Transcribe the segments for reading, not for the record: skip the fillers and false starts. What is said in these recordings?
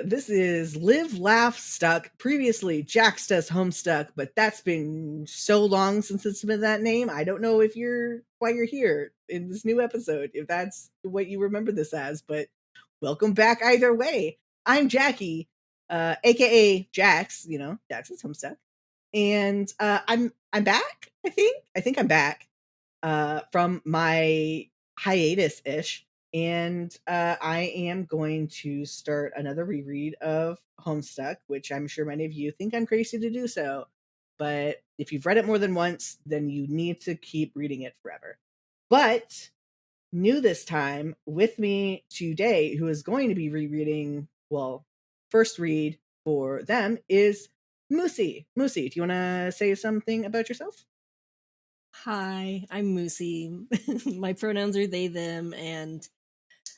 This is Live, Laugh, Stuck. Previously, Jax does Homestuck, but that's been so long since it's been that name. I don't know if why you're here in this new episode, if that's what you remember this as, but welcome back either way. I'm Jackie, aka Jax, Jackson's Homestuck. And I'm back, I think I'm back from my hiatus-ish. And I am going to start another reread of Homestuck, which I'm sure many of you think I'm crazy to do so. But if you've read it more than once, then you need to keep reading it forever. But new this time, with me today, who is going to be rereading, first read for them is Moosie. Moosie, do you want to say something about yourself? Hi, I'm Moosie. My pronouns are they, them, and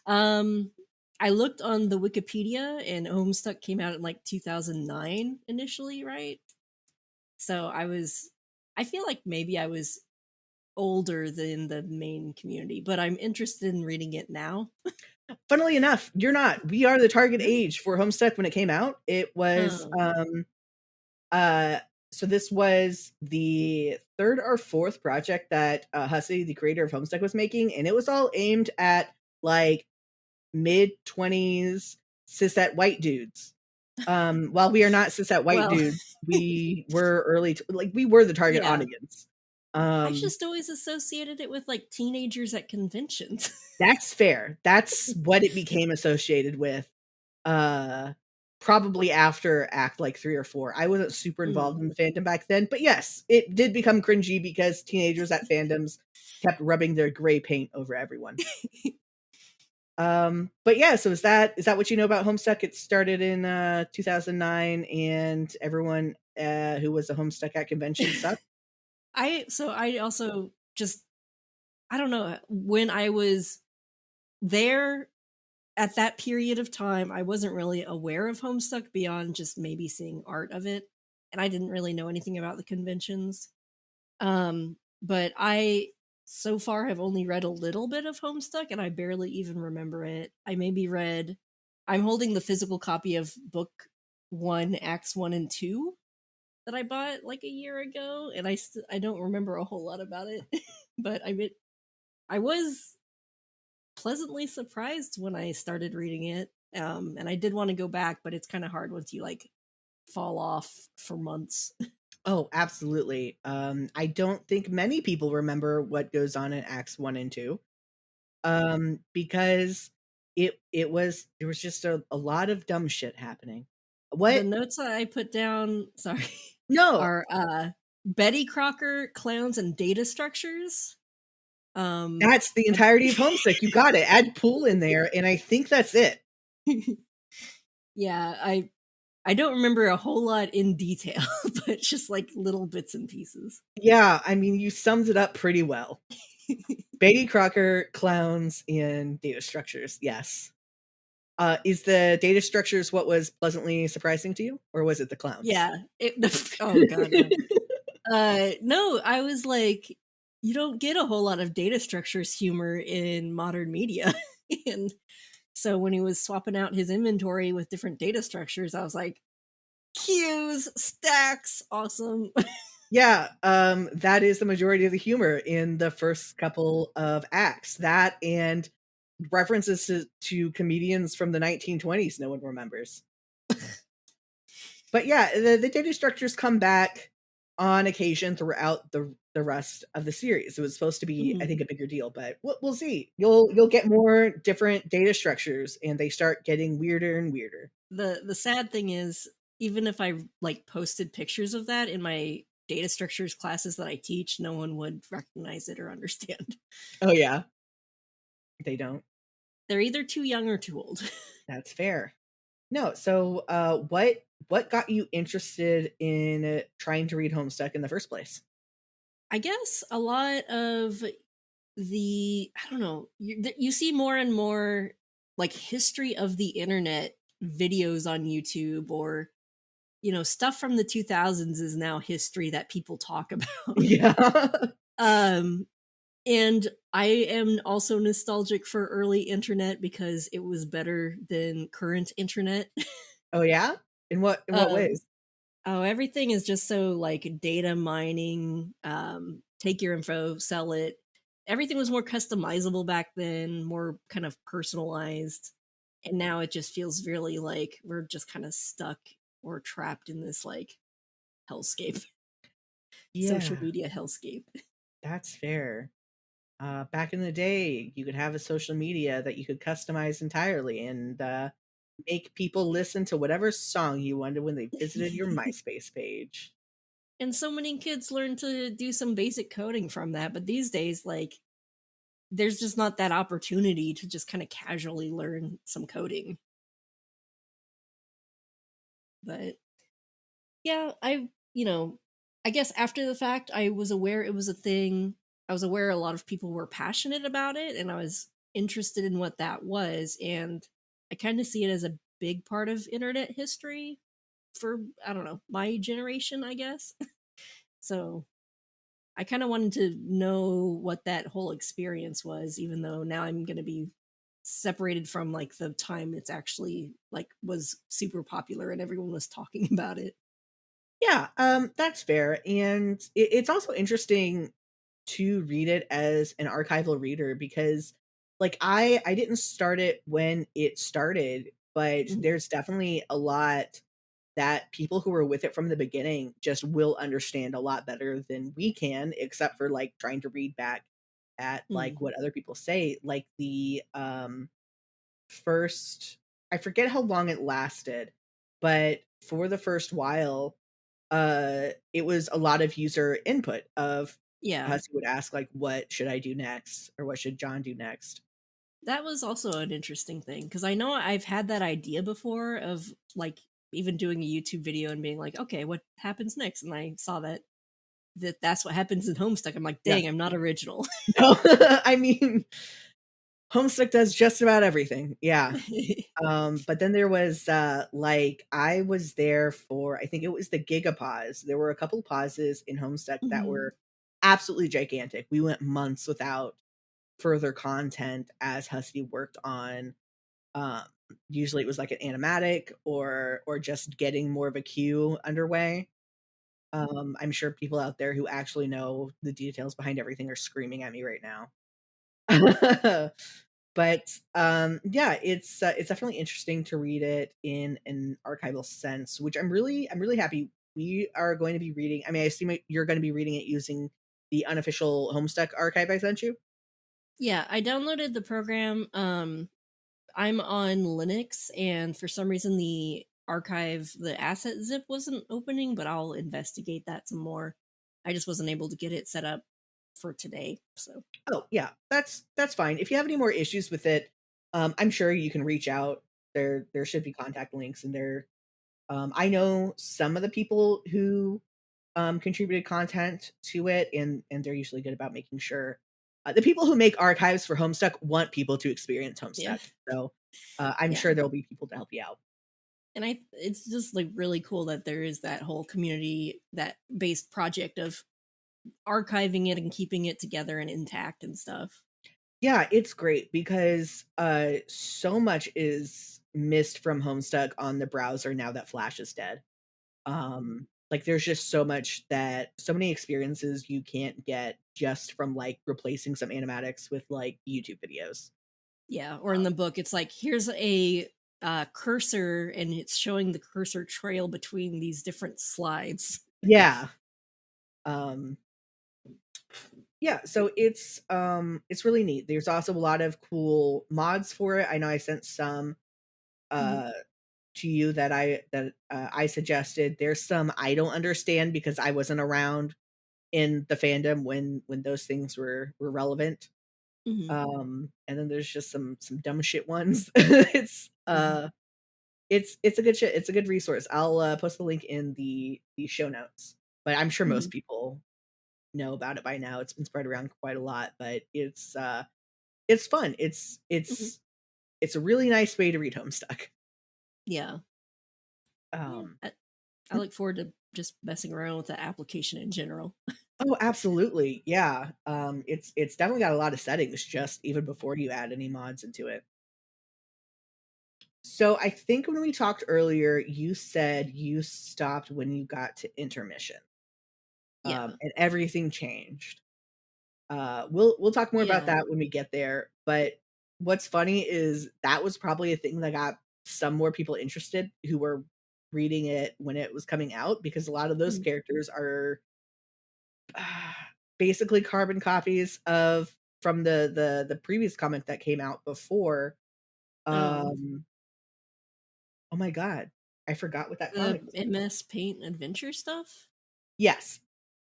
I looked on the Wikipedia and Homestuck came out in like 2009 initially, right? So I feel like maybe I was older than the main community, but I'm interested in reading it now. Funnily enough, you're not. We are the target age for Homestuck when it came out. It was so this was the third or fourth project that Hussey, the creator of Homestuck, was making, and it was all aimed at like mid-20s cishet white dudes. While we are not cishet white dudes, we were we were the target audience. I just always associated it with like teenagers at conventions. That's fair. That's what it became associated with. Probably after Act like 3 or 4. I wasn't super involved in the fandom back then, but yes, it did become cringy because teenagers at fandoms kept rubbing their gray paint over everyone. But yeah, so is that what you know about Homestuck? It started in 2009, and everyone who was a Homestuck at convention sucked. I also just, I don't know, when I was there at that period of time, I wasn't really aware of Homestuck beyond just maybe seeing art of it, and I didn't really know anything about the conventions. But I so far have only read a little bit of Homestuck, and I barely even remember it. I'm holding the physical copy of book 1, Acts 1 and 2 that I bought like a year ago, and I don't remember a whole lot about it. But I was pleasantly surprised when I started reading it. And I did want to go back, but it's kind of hard once you like fall off for months. Oh, absolutely. I don't think many people remember what goes on in Acts 1 and 2. Because there was just a lot of dumb shit happening. The notes I put down, sorry, No, are Betty Crocker, clowns, and data structures. That's the entirety of Homestuck. You got it. Add pool in there, and I think that's it. Yeah, I don't remember a whole lot in detail, but just like little bits and pieces. Yeah, I mean, you summed it up pretty well. Betty Crocker, clowns, and data structures. Yes. Is the data structures what was pleasantly surprising to you, or was it the clowns? Yeah. Oh god. No. No, I was like, you don't get a whole lot of data structures humor in modern media. And so when he was swapping out his inventory with different data structures, I was like, queues, stacks, awesome. Yeah, that is the majority of the humor in the first couple of acts. That and references to comedians from the 1920s no one remembers. But yeah, the data structures come back on occasion throughout the rest of the series. It was supposed to be, I think, a bigger deal, but we'll see. You'll get more different data structures, and they start getting weirder and weirder. The sad thing is, even if I like posted pictures of that in my data structures classes that I teach, no one would recognize it or understand. Oh yeah, they don't. They're either too young or too old. That's fair. No, so what got you interested in trying to read Homestuck in the first place? I guess a lot of I don't know, you see more and more like history of the internet videos on YouTube, or stuff from the 2000s is now history that people talk about. Yeah. And I am also nostalgic for early internet because it was better than current internet. Oh, yeah? In what Um, ways? oh, everything is just so like data mining, take your info, sell it. Everything was more customizable back then, more kind of personalized. And now it just feels really like we're just kind of stuck or trapped in this like hellscape, social Yeah, media hellscape. that's fair. Back in the day, you could have a social media that you could customize entirely and make people listen to whatever song you wanted when they visited your MySpace page. And so many kids learn to do some basic coding from that, but these days like there's just not that opportunity to just kind of casually learn some coding. But yeah, I guess after the fact, I was aware it was a thing. I was aware a lot of people were passionate about it, and I was interested in what that was. And I kind of see it as a big part of internet history for, I don't know, my generation, I guess. So I kind of wanted to know what that whole experience was, even though now I'm going to be separated from like the time it's actually like was super popular and everyone was talking about it. Yeah, that's fair. And it's also interesting to read it as an archival reader because like I didn't start it when it started, but Mhm. there's definitely a lot that people who were with it from the beginning just will understand a lot better than we can, except for like trying to read back at like Mhm. what other people say. Like the first, I forget how long it lasted, but for the first while, it was a lot of user input of Yeah. Hussey would ask like, "What should I do next?" or "What should John do next?" That was also an interesting thing because I know I've had that idea before of like even doing a YouTube video and being like, okay, what happens next? And I saw that's what happens in Homestuck. I'm like, Yeah. dang, I'm not original. No, I mean, Homestuck does just about everything. Yeah. But then there was like I was there for I think it was the Gigapause. There were a couple pauses in Homestuck that Mhm. were absolutely gigantic. We went months without further content as Husky worked on um usually it was like an animatic or just getting more of a queue underway. I'm sure people out there who actually know the details behind everything are screaming at me right now. But, yeah, it's definitely interesting to read it in an archival sense, which I'm really happy we are going to be reading. I mean, I assume you're gonna be reading it using the unofficial Homestuck archive I sent you? Yeah, I downloaded the program. I'm on Linux, and for some reason, the asset zip wasn't opening, but I'll investigate that some more. I just wasn't able to get it set up for today. So, Oh, yeah, that's fine. If you have any more issues with it, I'm sure you can reach out. There should be contact links in there. I know some of the people who contributed content to it, and they're usually good about making sure the people who make archives for Homestuck want people to experience yeah. Homestuck. So I'm Yeah. sure there'll be people to help you out. And it's just like really cool that there is that whole community, that based project of archiving it and keeping it together and intact and stuff. Yeah, it's great because so much is missed from Homestuck on the browser now that Flash is dead. Like there's just so many experiences you can't get just from like replacing some animatics with like YouTube videos. Yeah, or in the book, it's like here's a cursor, and it's showing the cursor trail between these different slides. Yeah. Um yeah, so it's really neat. There's also a lot of cool mods for it. I know I sent some Mhm. uh to you that I suggested. There's some I don't understand because I wasn't around in the fandom when those things were relevant. Mhm. And then there's just some dumb shit ones. It's a good shit. It's a good resource. I'll post the link in the show notes. But I'm sure most Mhm. people know about it by now. It's been spread around quite a lot, but it's fun. It's Mhm. it's it's a really nice way to read Homestuck. Yeah. Yeah. Um I look forward to just messing around with the application in general. oh, absolutely. Yeah. It's definitely got a lot of settings just even before you add any mods into it. So I think when we talked earlier, you said you stopped when you got to intermission, Yeah. and everything changed. We'll talk more about Yeah. that when we get there. But what's funny is that was probably a thing that got some more people interested who were reading it when it was coming out, because a lot of those Mm. characters are basically carbon copies of from the previous comic that came out before. Oh, Um, oh my god, I forgot what that the comic was. MS Paint adventure stuff? Yes.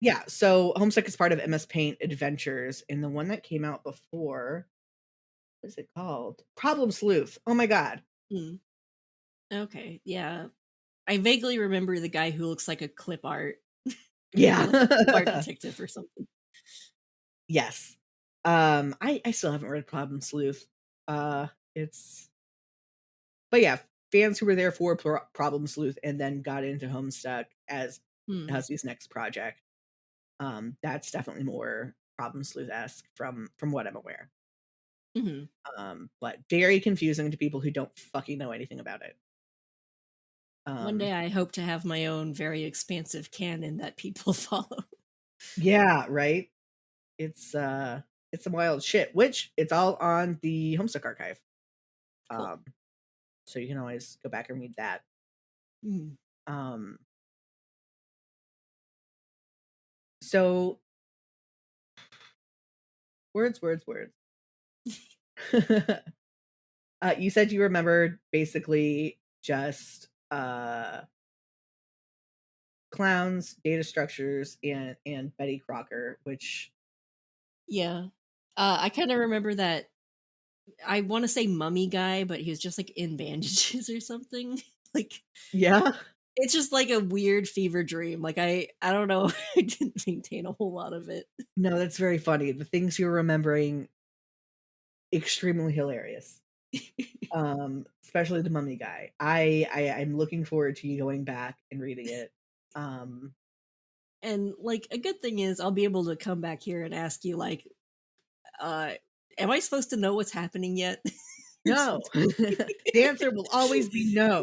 Yeah, so Homestuck is part of MS Paint Adventures, and the one that came out before, what is it called? Problem Sleuth. Oh my god. Mm. Okay, yeah. I vaguely remember the guy who looks like a clip art, Yeah. like a clip art detective or something. Yes. I still haven't read Problem Sleuth. It's but yeah, fans who were there for Problem Sleuth and then got into Homestuck as Hmm. Hussey's next project. That's definitely more Problem Sleuth-esque from what I'm aware. Mhm. But very confusing to people who don't fucking know anything about it. One Um, day I hope to have my own very expansive canon that people follow. yeah, right. It's it's some wild shit, which it's all on the Homestuck archive. Cool. Um, so you can always go back and read that. Mhm. Um, so words. You said you remembered basically just clowns, data structures, and Betty Crocker, which Yeah. I kind of remember that. I want to say mummy guy, but he was just like in bandages or something. Like yeah. it's just like a weird fever dream. Like I don't know. I didn't maintain a whole lot of it. No, that's very funny. The things you're remembering, extremely hilarious. Especially the mummy guy. I'm looking forward to you going back and reading it. Um, And like a good thing is I'll be able to come back here and ask you like, uh, am I supposed to know what's happening yet? Or no. something. The answer will always be no.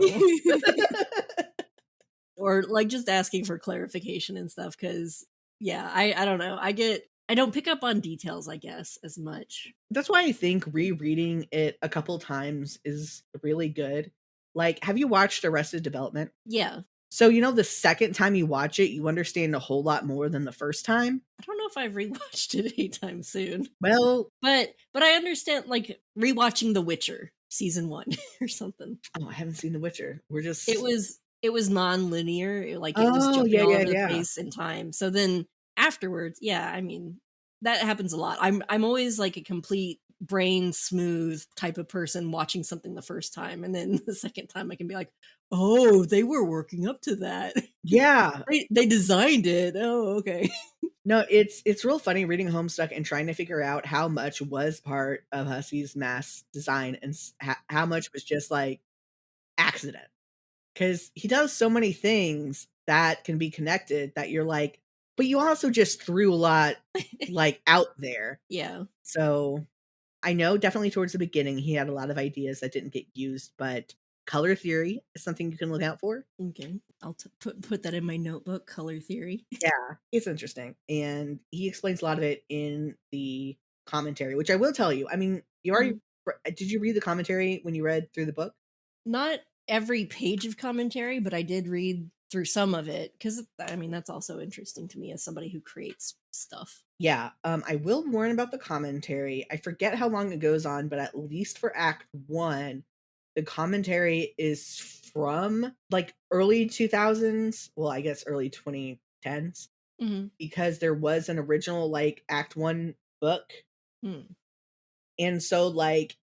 Or like just asking for clarification and stuff because yeah, I don't know. I don't pick up on details, I guess, as much. That's why I think rereading it a couple times is really good. Like, have you watched Arrested Development? Yeah. So, you know, the second time you watch it, you understand a whole lot more than the first time. I don't know if I've rewatched it anytime soon. Well, But I understand like rewatching The Witcher season 1 or something. oh, I haven't seen The Witcher. We're It just was it was non-linear, like it was oh, jumping all over the yeah. place in time. So then afterwards, yeah, I mean, that happens a lot. I'm always like a complete brain smooth type of person watching something the first time, and then the second time I can be like, "Oh, they were working up to that. Yeah. They designed it. Oh, okay." No, it's real funny reading Homestuck and trying to figure out how much was part of Hussey's mass design and how much was just like accident. Because he does so many things that can be connected that you're like, but you also just threw a lot like out there. Yeah. So I know definitely towards the beginning he had a lot of ideas that didn't get used, but color theory is something you can look out for. Okay. I'll put that in my notebook, color theory. Yeah, it's interesting. And he explains a lot of it in the commentary, which I will tell you. I mean, you already Mhm. did you read the commentary when you read through the book? Not every page of commentary, but I did read through some of it because I mean that's also interesting to me as somebody who creates stuff. Yeah, I will warn about the commentary. I forget how long it goes on, but at least for Act 1, the commentary is from, like, early 2000s, well, I guess early 2010s, Mm-hmm. because there was an original, like, Act 1 book, Mm. and so, like,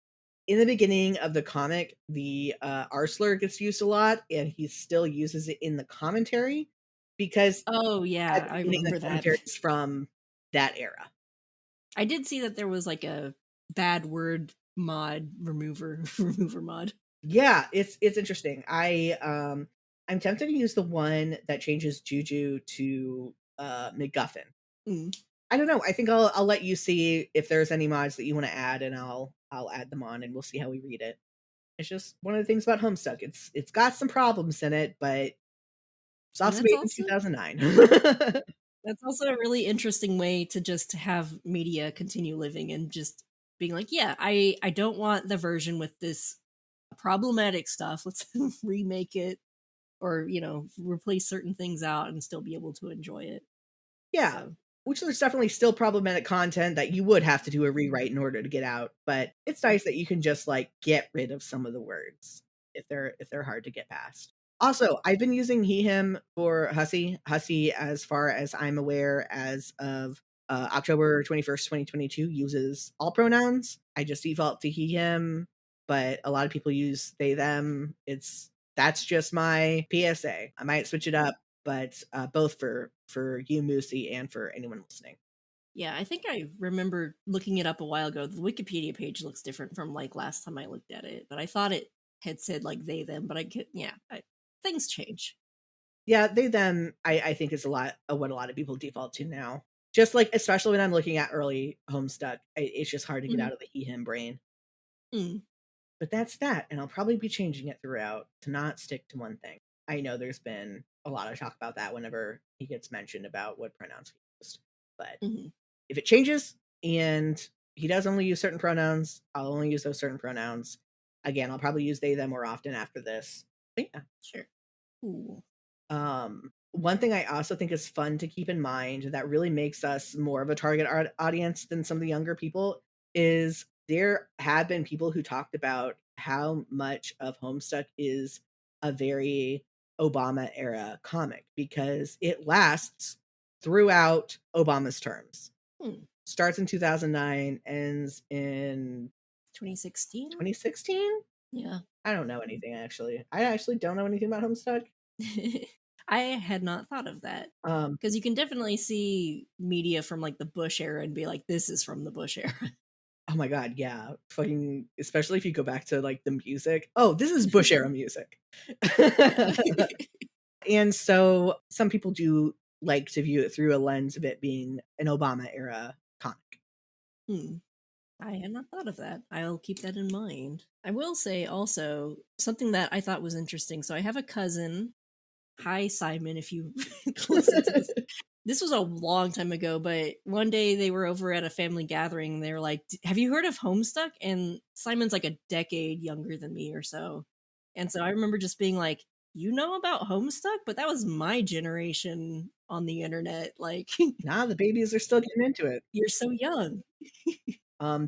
in the beginning of the comic, the, R slur gets used a lot, and he still uses it in the commentary because Oh at yeah, the I beginning, the remember that. commentary is from that era. I did see that there was like a bad word mod remover remover mod. Yeah, it's interesting. I'm tempted to use the one that changes Juju to MacGuffin. Mm. I don't know. I think I'll let you see if there's any mods that you want to add, and I'll add them on, and we'll see how we read it. It's just one of the things about Homestuck. It's got some problems in it, but it's And also that's made in also 2009. that's also a really interesting way to just have media continue living and just being like, yeah, I don't want the version with this problematic stuff. Let's remake it or, replace certain things out and still be able to enjoy it. Yeah, So, which there's definitely still problematic content that you would have to do a rewrite in order to get out, but it's nice that you can just, like, get rid of some of the words if they're hard to get past. Also, I've been using he, him for Hussy. Hussy, as far as I'm aware, as of, October 21st, 2022, uses all pronouns. I just default to he, him, but a lot of people use they, them. That's just my PSA. I might switch it up, but both for you, Moosie, and for anyone listening. yeah, I think I remember looking it up a while ago. The Wikipedia page looks different from like last time I looked at it, but I thought it had said like they them, but things change. Yeah, they them I think is a lot of what a lot of people default to now. Just like especially when I'm looking at early Homestuck, it's just hard to get Mhm. out of the he him brain. Mm. But that's that, and I'll probably be changing it throughout to not stick to one thing. I know there's been a lot of talk about that whenever he gets mentioned about what pronouns he used. But Mhm. if it changes and he does only use certain pronouns, I'll only use those certain pronouns. Again, I'll probably use they them more often after this. But yeah. Sure. Ooh. One thing I also think is fun to keep in mind that really makes us more of a target audience than some of the younger people is there have been people who talked about how much of Homestuck is a very Obama era comic because it lasts throughout Obama's terms. Hmm. Starts in 2009, ends in 2016? 2016. Yeah. I don't know anything actually. I actually don't know anything about Homestuck. I had not thought of that. Um, Because you can definitely see media from like the Bush era and be like, this is from the Bush era. Oh my god, yeah. Fucking especially if you go back to, like, the music. Oh, this is Bush era music. Yeah. And so, some people do like to view it through a lens of it being an Obama era comic. Hmm. I had not thought of that. I'll keep that in mind. I will say also something that I thought was interesting. So I have a cousin. Hi, Simon, if you listen to this. This was a long time ago, but one day they were over at a family gathering and they were like, have you heard of Homestuck? And Simon's like a decade younger than me or so. And so I remember just being like, you know about Homestuck? But that was my generation on the internet. Like, Nah, the babies are still getting into it. you're so young.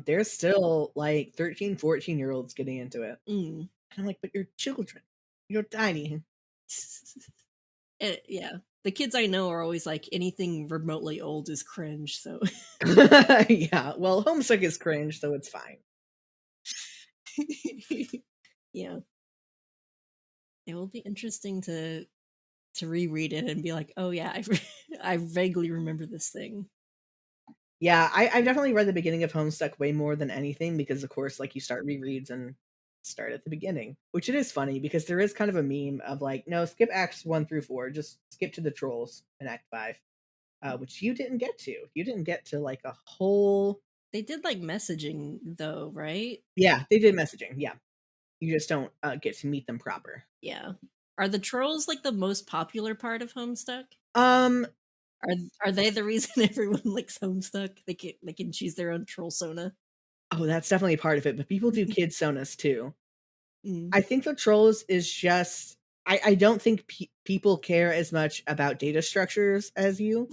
There's still, like, 13, 14-year-olds getting into it. Mm. And I'm like, "But you're children. You're tiny." Yeah. The kids I know are always like, anything remotely old is cringe. So, Yeah, well, Homestuck is cringe, so it's fine. yeah. It will be interesting to reread it and be like, oh yeah, I vaguely remember this thing. Yeah, I've definitely read the beginning of Homestuck way more than anything because, of course, like you start rereads and start at the beginning, which it is funny because there is kind of a meme of like, no, skip acts 1 through 4, just skip to the trolls in Act 5, which you didn't get to. You didn't get to like a whole. They did like messaging though, right? Yeah, they did messaging. Yeah, you just don't get to meet them proper. Yeah. Are the trolls like the most popular part of Homestuck? Um, Are are they the reason everyone likes Homestuck? They can choose their own troll sona. oh, that's definitely part of it, but people do kid sonas too. Mm. I think the trolls is just I don't think people care as much about data structures as you.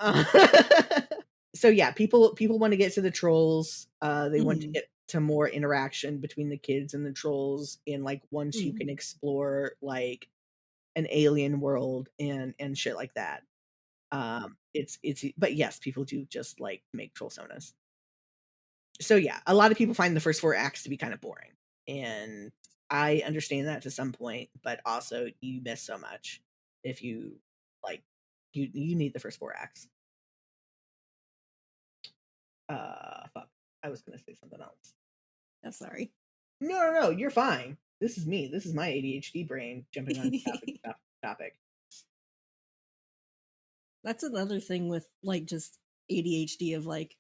Uh, so yeah, people want to get to the trolls. They want to Mm. get to more interaction between the kids and the trolls. And like once you Mm. can explore like an alien world and shit like that. It's but yes, people do just like make troll sonas. So yeah, a lot of people find the first 4 acts to be kind of boring, and I understand that to some point. But also, you miss so much if you like you need the first 4 acts. Fuck. I was gonna say something else. Oh, sorry. No, you're fine. This is me. This is my ADHD brain jumping on topic. That's another thing with like just ADHD of like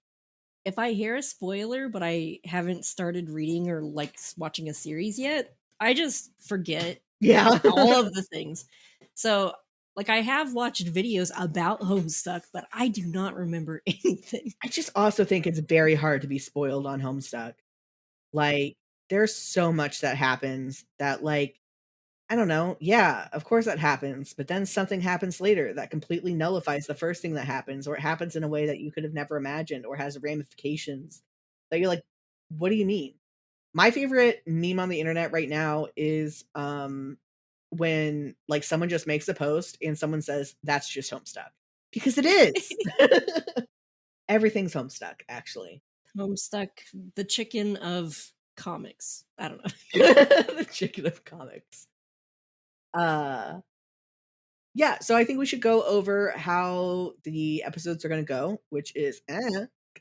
if I hear a spoiler, but I haven't started reading or like watching a series yet, I just forget Yeah. all of the things. So, like, I have watched videos about Homestuck, but I do not remember anything. I just also think it's very hard to be spoiled on Homestuck. Like, there's so much that happens that, like, I don't know. Yeah, of course that happens, but then something happens later that completely nullifies the first thing that happens, or it happens in a way that you could have never imagined, or has ramifications that you're like, what do you mean? My favorite meme on the internet right now is when like someone just makes a post and someone says that's just Homestuck. Because it is. Everything's Homestuck, actually. Homestuck, the chicken of comics. I don't know. The chicken of comics. Yeah, so I think we should go over how the episodes are gonna go, which is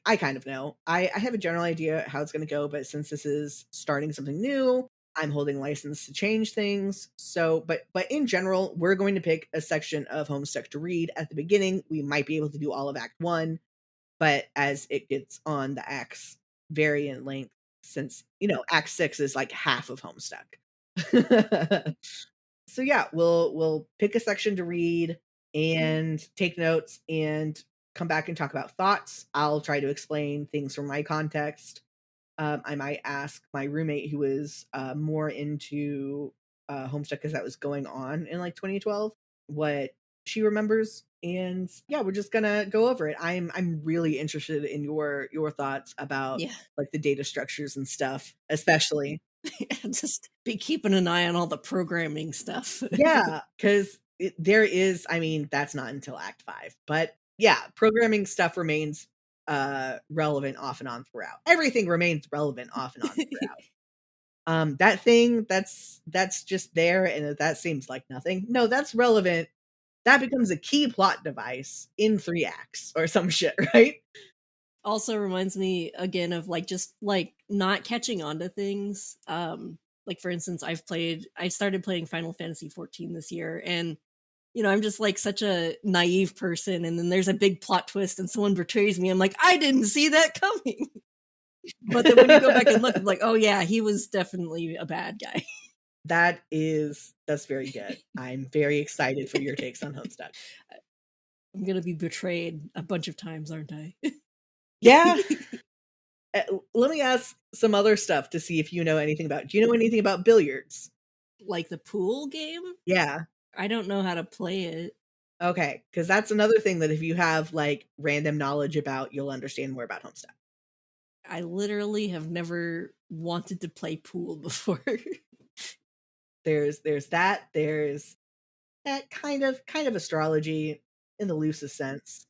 I kind of know. I have a general idea how it's gonna go, but since this is starting something new, I'm holding license to change things. So, but in general, we're going to pick a section of Homestuck to read at the beginning. We might be able to do all of Act 1, but as it gets on, the acts vary in length since, Act 6 is like half of Homestuck. So yeah, we'll pick a section to read and take notes and come back and talk about thoughts. I'll try to explain things from my context. I might ask my roommate who was more into Homestuck because that was going on in like 2012 what she remembers, and yeah, we're just gonna go over it. I'm really interested in your thoughts about Yeah. like the data structures and stuff, especially. Just be keeping an eye on all the programming stuff. Yeah, because there is, I mean, that's not until Act 5, but yeah, programming stuff remains relevant off and on throughout. Everything remains relevant off and on throughout. That thing that's just there, and that seems like nothing. No, that's relevant. That becomes a key plot device in 3 acts or some shit, right? Also reminds me again of like just like not catching on to things. Like for instance, I started playing Final Fantasy 14 this year, and I'm just like such a naive person, and then there's a big plot twist and someone betrays me. I'm like, I didn't see that coming. But then when you go back and look, I'm like, oh yeah, he was definitely a bad guy. That's very good. I'm very excited for your takes on Homestuck. I'm gonna be betrayed a bunch of times, aren't I? Yeah. Let me ask some other stuff to see if you know anything about. Do you know anything about billiards? Like the pool game? Yeah. I don't know how to play it. Okay, because that's another thing that if you have like random knowledge about, you'll understand more about Homestuck. I literally have never wanted to play pool before. There's that. There's that kind of astrology in the loosest sense.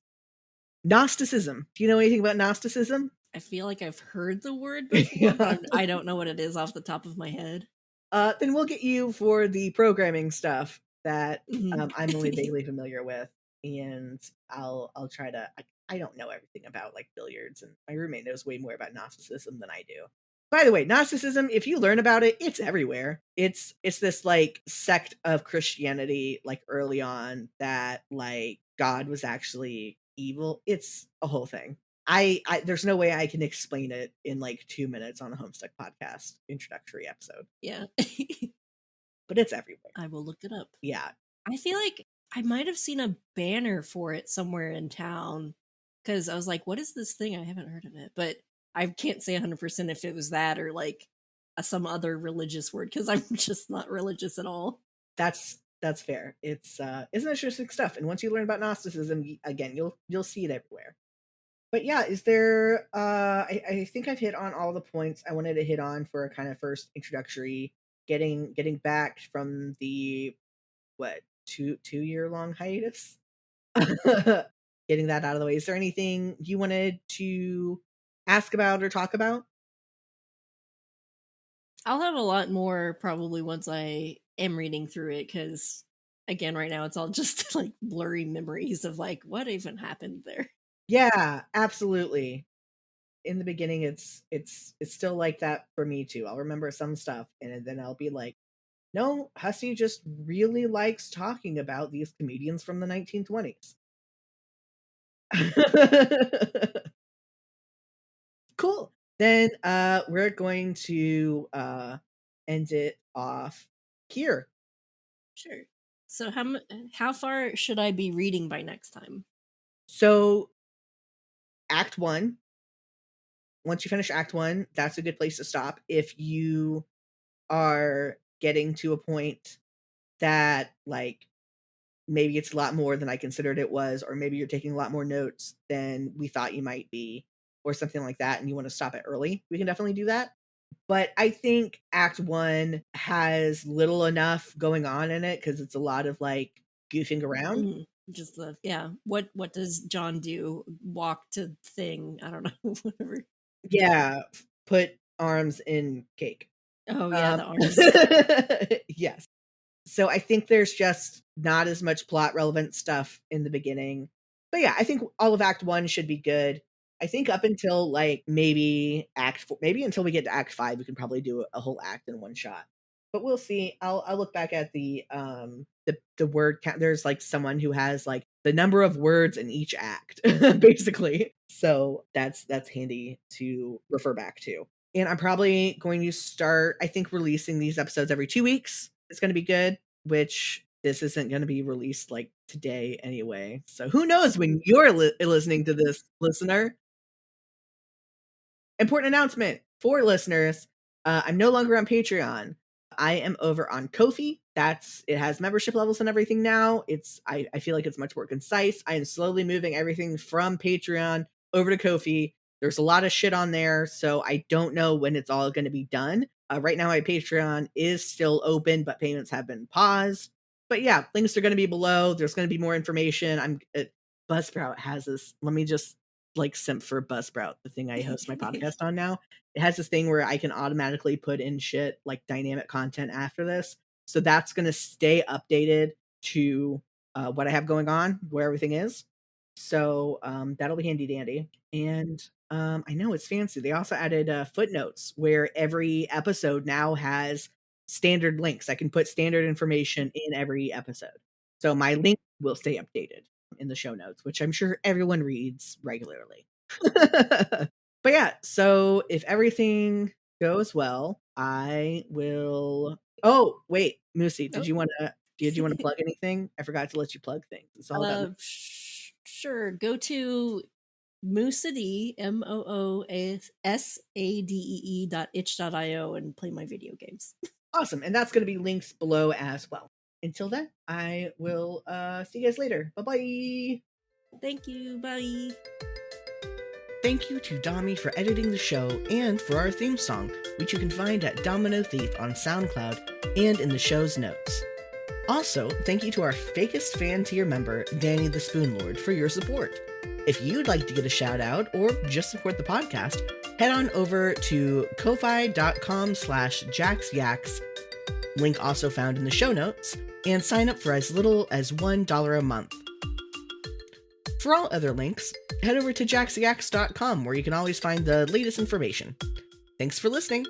Gnosticism. Do you know anything about Gnosticism? I feel like I've heard the word before, Yeah. but I don't know what it is off the top of my head. Then we'll get you for the programming stuff that Mhm. I'm only vaguely familiar with, and I'll try to. I don't know everything about like billiards, and my roommate knows way more about Gnosticism than I do. By the way, Gnosticism, if you learn about it, it's everywhere. It's this like sect of Christianity, like early on, that like God was actually evil. It's a whole thing. I there's no way I can explain it in like 2 minutes on a Homestuck podcast introductory episode, Yeah. but it's everywhere. I will look it up. Yeah. I feel like I might have seen a banner for it somewhere in town because I was like, what is this thing? I haven't heard of it. But I can't say 100% if it was that or like some other religious word because I'm just not religious at all. That's fair. It's interesting stuff. And once you learn about Gnosticism, again, you'll see it everywhere. But yeah, is there I think I've hit on all the points I wanted to hit on for a kind of first introductory, getting back from the what, 2 year long hiatus? Getting that out of the way. Is there anything you wanted to ask about or talk about? I'll have a lot more probably once I am reading through it because, again, right now it's all just like blurry memories of like what even happened there. Yeah, absolutely. In the beginning, it's still like that for me too. I'll remember some stuff, and then I'll be like, "No, Hussey just really likes talking about these comedians from the 1920s." Cool. Then we're going to end it off here. Sure. So how far should I be reading by next time? So Act 1, once you finish Act 1, that's a good place to stop. If you are getting to a point that like maybe it's a lot more than I considered it was, or maybe you're taking a lot more notes than we thought you might be, or something like that, and you want to stop it early, we can definitely do that. But I think Act 1 has little enough going on in it because it's a lot of like goofing around. Mhm. Just the What does John do? Walk to thing? I don't know. Whatever. Yeah, put arms in cake. Oh yeah, the arms. Yes. So I think there's just not as much plot relevant stuff in the beginning. But yeah, I think all of Act 1 should be good. I think up until like maybe Act 4, maybe until we get to Act 5, we can probably do a whole act in one shot. But we'll see. I'll look back at the word count. There's like someone who has like the number of words in each act, basically. So that's handy to refer back to. And I'm probably going to start, I think, releasing these episodes every 2 weeks. It's going to be good, which this isn't going to be released like today anyway. So who knows when you're listening to this, listener. Important announcement for listeners. I'm no longer on Patreon. I am over on Ko-fi. It has membership levels and everything now. I feel like it's much more concise. I am slowly moving everything from Patreon over to Ko-fi. There's a lot of shit on there, so I don't know when it's all going to be done. Right now, my Patreon is still open, but payments have been paused. But yeah, links are going to be below. There's going to be more information. Buzzsprout has this. Let me just like simp for Buzzsprout, the thing I host my podcast on now. It has this thing where I can automatically put in shit like dynamic content after this. So that's going to stay updated to what I have going on, where everything is. So that'll be handy dandy. And I know it's fancy. They also added footnotes where every episode now has standard links. I can put standard information in every episode. So my link will stay updated in the show notes, which I'm sure everyone reads regularly. But yeah, so if everything goes well, I will. Oh wait, Moosie, did you want to plug anything? I forgot to let you plug things. It's all about. Sure. Go to Moosadee, MOOSADEE.itch.io and play my video games. Awesome, and that's going to be links below as well. Until then, I will see you guys later. Bye-bye. Thank you. Bye. Thank you to Dami for editing the show and for our theme song, which you can find at Domino Thief on SoundCloud and in the show's notes. Also, thank you to our fakest fan tier member, Danny the Spoonlord, for your support. If you'd like to get a shout out or just support the podcast, head on over to ko-fi.com/jaxyaks, link also found in the show notes, and sign up for as little as $1 a month. For all other links, head over to jaxyaks.com where you can always find the latest information. Thanks for listening!